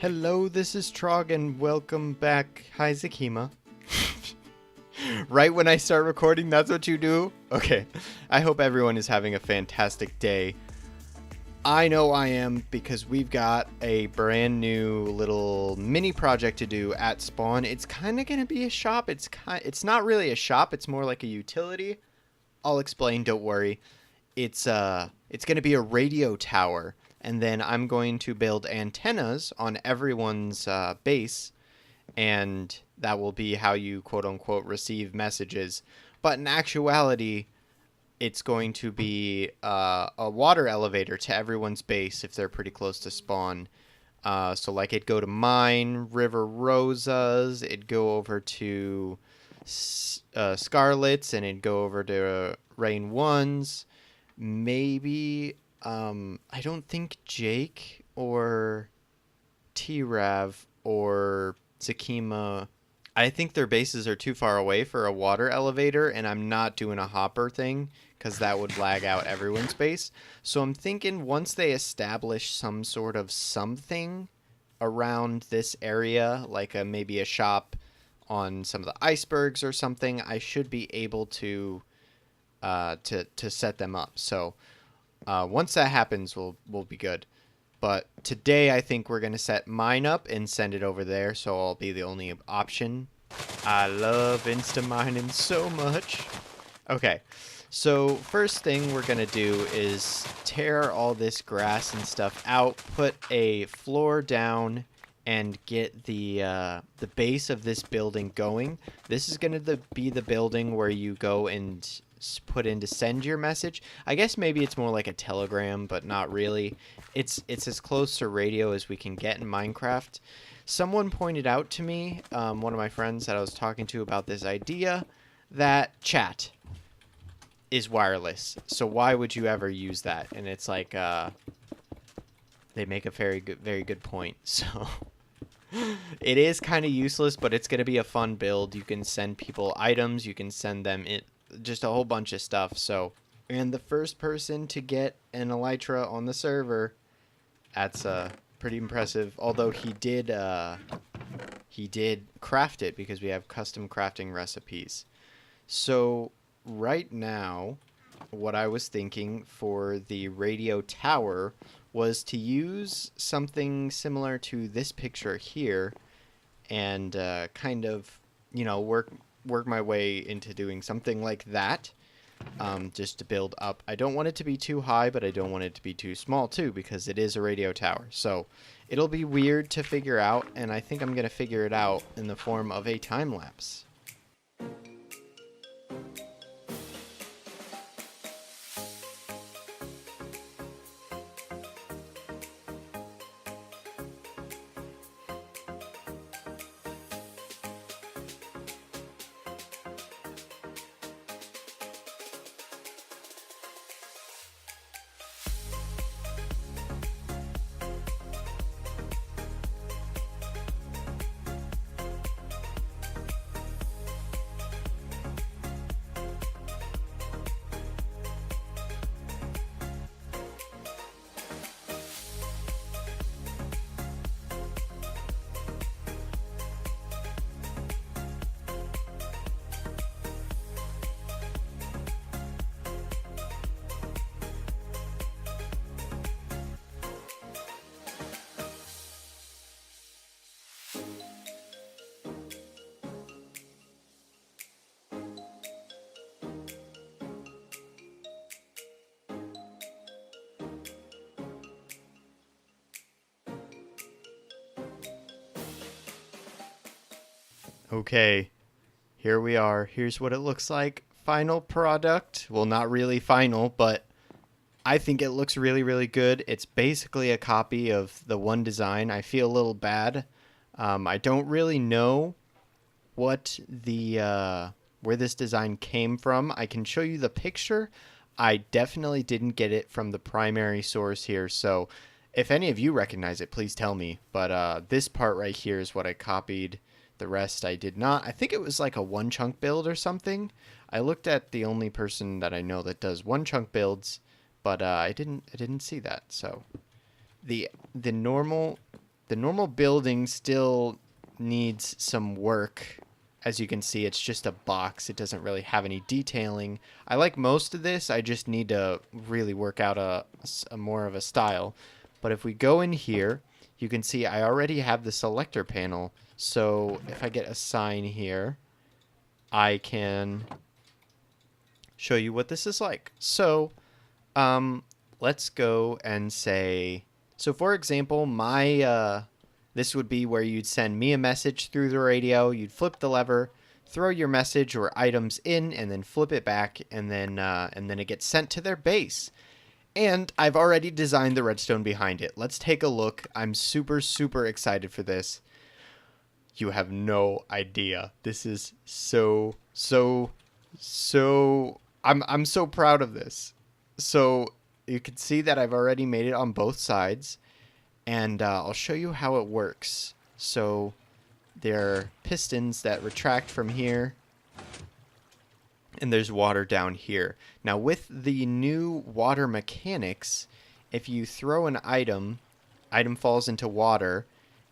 Hello, this is Trog, and welcome back. Hi, Zakima. Right when I start recording, that's what you do? Okay. I hope everyone is having a fantastic day. I know I am, because we've got a brand new little mini project to do at Spawn. It's kind of going to be a shop. It's not really a shop. It's more like a utility. I'll explain, don't worry. It's going to be a radio tower, and then I'm going to build antennas on everyone's base, and that will be how you quote unquote receive messages. But in actuality, it's going to be a water elevator to everyone's base if they're pretty close to spawn. So like it'd go to mine, River Rosa's, it'd go over to Scarlet's, and it'd go over to Rain One's. Maybe, I don't think Jake or T-Rav or Zakima, I think their bases are too far away for a water elevator, and I'm not doing a hopper thing because that would lag out everyone's base. So I'm thinking once they establish some sort of something around this area, like maybe a shop on some of the icebergs or something, I should be able to set them up. So once that happens, we'll be good. But today I think we're gonna set mine up and send it over there, so I'll be the only option. I love insta mining so much. Okay, so first thing we're gonna do is tear all this grass and stuff out, put a floor down, and get the base of this building going. This is gonna be the building where you go and put in to send your message. I guess maybe it's more like a telegram, but not really. It's as close to radio as we can get in Minecraft. Someone pointed out to me, one of my friends that I was talking to about this idea, that chat is wireless. So why would you ever use that? And it's like they make a very good point. So it is kind of useless, but it's going to be a fun build. You can send people items, you can send them just a whole bunch of stuff. So, and the first person to get an elytra on the server, that's pretty impressive. Although he did craft it because we have custom crafting recipes. So right now, what I was thinking for the radio tower was to use something similar to this picture here, and kind of, you know, work my way into doing something like that, just to build up. I don't want it to be too high, but I don't want it to be too small too, because it is a radio tower. So it'll be weird to figure out, and I think I'm going to figure it out in the form of a time lapse. Okay, here we are. Here's what it looks like. Final product. Well, not really final, but I think it looks really good. It's basically a copy of the one design. I feel a little bad. I don't really know what where this design came from. I can show you the picture. I definitely didn't get it from the primary source here, so if any of you recognize it, please tell me. But this part right here is what I copied. The rest I did not. I think it was like a one chunk build or something. I looked at the only person that I know that does one chunk builds, but I didn't see that. So the normal The normal building still needs some work. As you can see, it's just a box. It doesn't really have any detailing. I like most of this. I just need to really work out a more of a style. But if we go in here, you can see I already have the selector panel. So if I get a sign here, I can show you what this is like. So let's go and say, so for example, this would be where you'd send me a message through the radio. You'd flip the lever, throw your message or items in, and then flip it back, and then it gets sent to their base. And I've already designed the redstone behind it. Let's take a look. I'm super, super excited for this. You have no idea. This is so I'm so proud of this. So you can see that I've already made it on both sides, and I'll show you how it works. So there are pistons that retract from here, and there's water down here. Now with the new water mechanics, if you throw an item falls into water,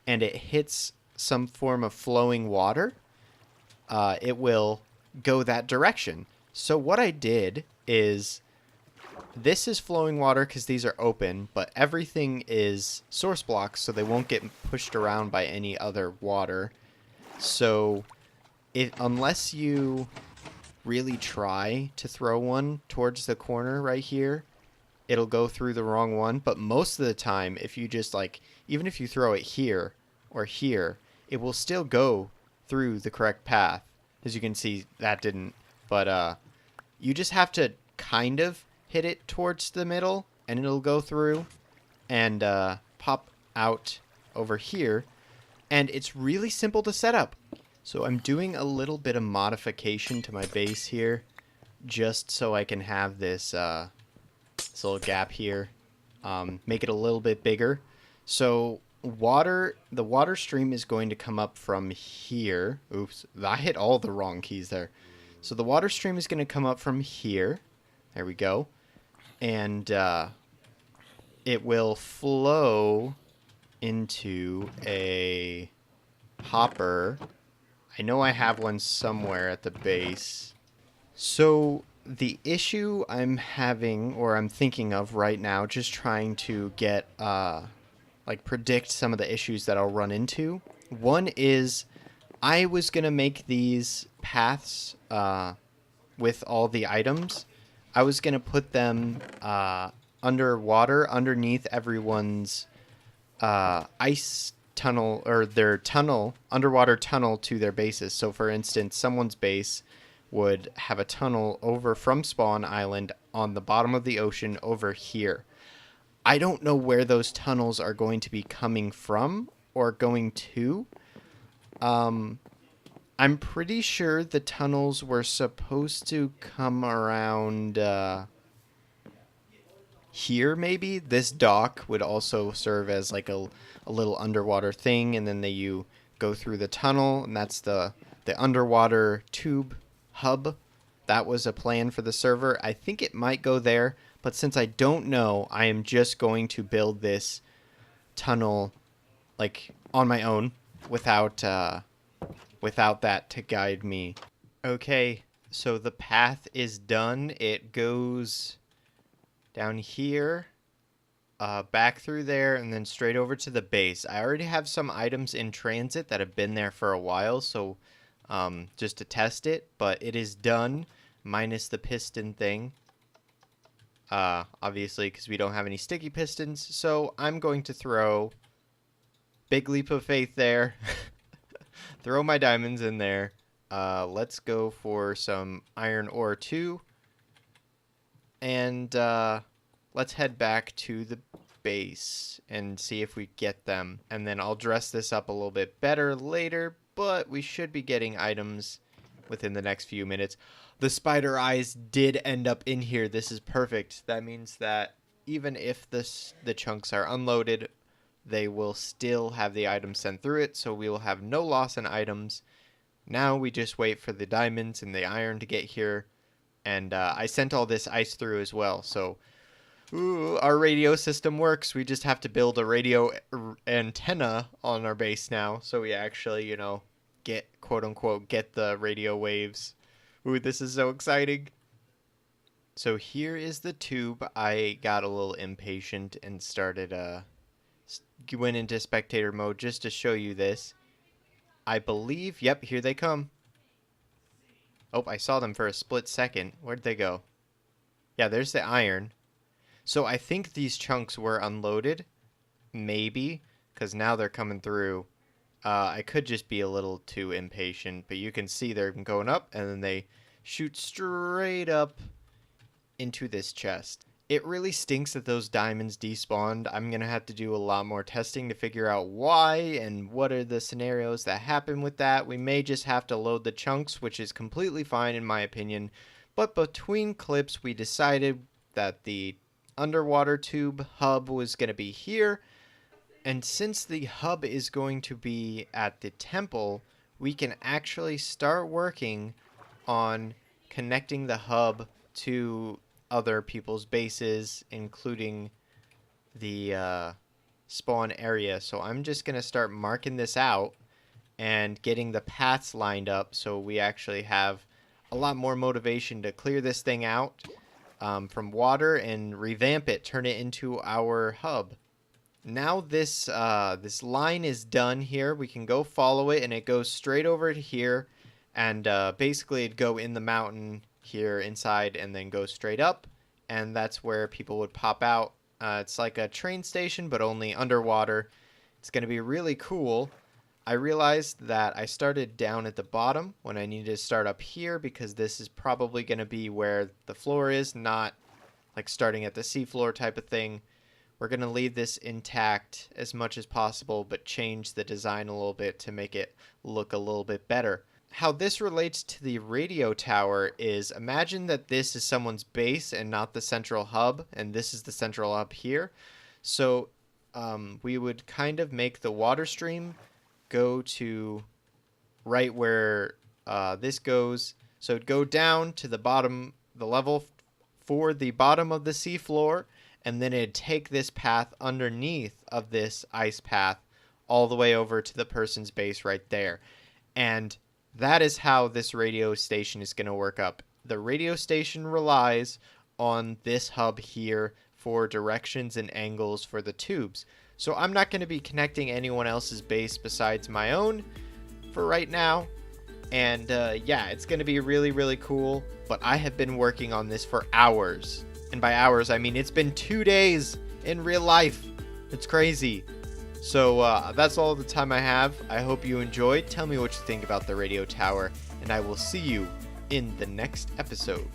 and it hits some form of flowing water, it will go that direction. So what I did is, this is flowing water because these are open, but everything is source blocks, so they won't get pushed around by any other water. So unless you really try to throw one towards the corner right here, it'll go through the wrong one. But most of the time, if you just even if you throw it here or here, it will still go through the correct path. As you can see, that didn't. But you just have to kind of hit it towards the middle, and it'll go through and pop out over here. And it's really simple to set up. So I'm doing a little bit of modification to my base here, just so I can have this, this little gap here. Make it a little bit bigger. So the water stream is going to come up from here. Oops, I hit all the wrong keys there. So the water stream is going to come up from here. There we go. And it will flow into a hopper. I know I have one somewhere at the base. So the issue I'm having, or I'm thinking of right now, just trying to get predict some of the issues that I'll run into. One is, I was gonna make these paths with all the items. I was gonna put them underwater, underneath everyone's ice tunnel, or their tunnel, underwater tunnel to their bases. So for instance, someone's base would have a tunnel over from Spawn Island on the bottom of the ocean over here. I don't know where those tunnels are going to be coming from or going to. I'm pretty sure the tunnels were supposed to come around here, maybe. This dock would also serve as like a little underwater thing, and then you go through the tunnel, and that's the underwater tube hub. That was a plan for the server. I think it might go there, but since I don't know, I am just going to build this tunnel on my own without that to guide me. Okay, so the path is done. It goes down here, back through there, and then straight over to the base. I already have some items in transit that have been there for a while, so just to test it, but it is done, minus the piston thing. Obviously, because we don't have any sticky pistons, so I'm going to throw, big leap of faith there, throw my diamonds in there. Let's go for some iron ore too, and let's head back to the base and see if we get them, and then I'll dress this up a little bit better later, but we should be getting items within the next few minutes. The spider eyes did end up in here. This is perfect. That means that even if the chunks are unloaded, they will still have the items sent through it, so we will have no loss in items. Now we just wait for the diamonds and the iron to get here, and I sent all this ice through as well, so Ooh, our radio system works. We just have to build a radio antenna on our base now, so we actually, get, quote unquote, get the radio waves. Ooh, this is so exciting. So here is the tube. I got a little impatient and went into spectator mode just to show you this. I believe, yep, here they come. Oh, I saw them for a split second. Where'd they go? Yeah, there's the iron. So I think these chunks were unloaded. Maybe, because now they're coming through. I could just be a little too impatient, but you can see they're going up, and then they shoot straight up into this chest. It really stinks that those diamonds despawned. I'm going to have to do a lot more testing to figure out why and what are the scenarios that happen with that. We may just have to load the chunks, which is completely fine in my opinion. But between clips, we decided that the underwater tube hub was going to be here. And since the hub is going to be at the temple, we can actually start working on connecting the hub to other people's bases, including the spawn area. So I'm just going to start marking this out and getting the paths lined up so we actually have a lot more motivation to clear this thing out from water and revamp it, turn it into our hub. Now this line is done here. We can go follow it, and it goes straight over to here, and basically it'd go in the mountain here inside and then go straight up, and that's where people would pop out. It's like a train station, but only underwater. It's going to be really cool. I realized that I started down at the bottom when I needed to start up here, because this is probably going to be where the floor is, not like starting at the seafloor type of thing. We're going to leave this intact as much as possible, but change the design a little bit to make it look a little bit better. How this relates to the radio tower is, imagine that this is someone's base and not the central hub, and this is the central hub here. So we would kind of make the water stream go to right where this goes. So it'd go down to the bottom, the level for the bottom of the seafloor, and then it'd take this path underneath of this ice path all the way over to the person's base right there. And that is how this radio station is going to work up. The radio station relies on this hub here for directions and angles for the tubes. So I'm not going to be connecting anyone else's base besides my own for right now. And yeah, it's going to be really, really cool. But I have been working on this for hours. And by hours, I mean it's been 2 days in real life. It's crazy. So that's all the time I have. I hope you enjoyed. Tell me what you think about the radio tower, and I will see you in the next episode.